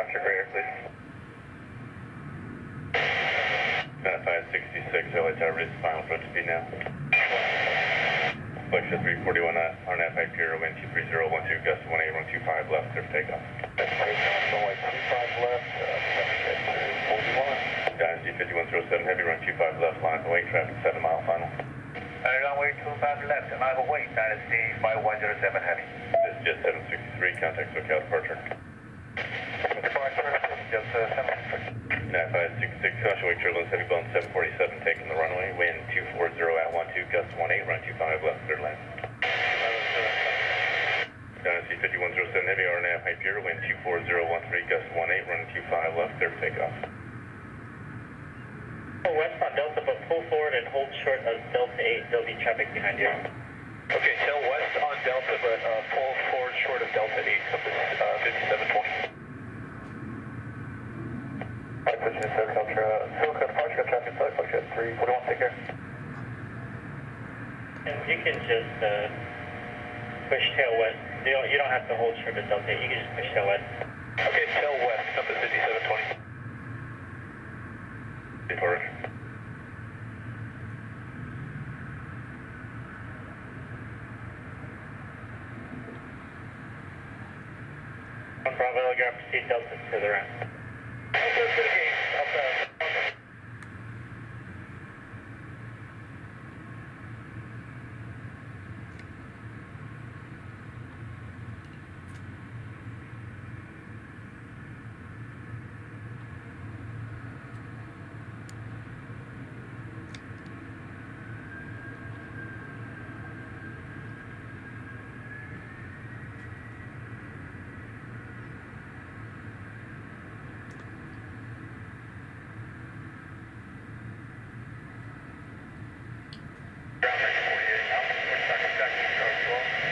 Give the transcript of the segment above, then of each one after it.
after greater, please. 566, LA Tower, ready final approach speed now. Flexion 341 on FI Pier, wind 23012, gust 18125 left, clear for takeoff. That's right, runway 25 left, 41. Dynasty 5107, heavy run 25 left, lines away, traffic 7 mile final. Runway 25 left, and I have a wait, Dynasty 5107 heavy. This is Jet 763, contact SoCal departure. Departure, Jet 763. 9566, caution wake turbulence, heavy bone 747, taking the runway, wind 240 at 12, gust 18, run 25 left, clear land. Dynasty 5107, heavy RNAV, high pier, wind 24013, gust 18, run 25 left, clear for takeoff. West on Delta, but pull forward and hold short of Delta 8. There'll be traffic behind you. Okay, tail west on Delta, but pull forward short of Delta 8, compass 5720. Alright, pushing SoCal departure, traffic select, Jet 341, take care. And you can just push tail west. You don't have to hold short of Delta 8. You can just push tail west. Okay, tail west, compass 5720. Departure. On Bravo, Telegraph, proceed Delta to the right. Delta to the gate, up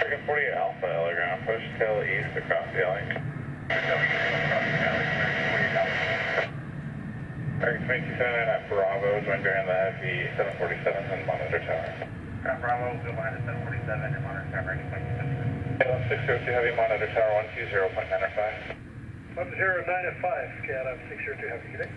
Second 48 Alpha, LA ground, push tail east across the alley. Target 279 at Bravo, join bearing the heavy 747 and monitor tower. Bravo, go behind the 747 and monitor tower, 602 heavy monitor tower 120.905. 1095, Scat up 602 heavy, good day.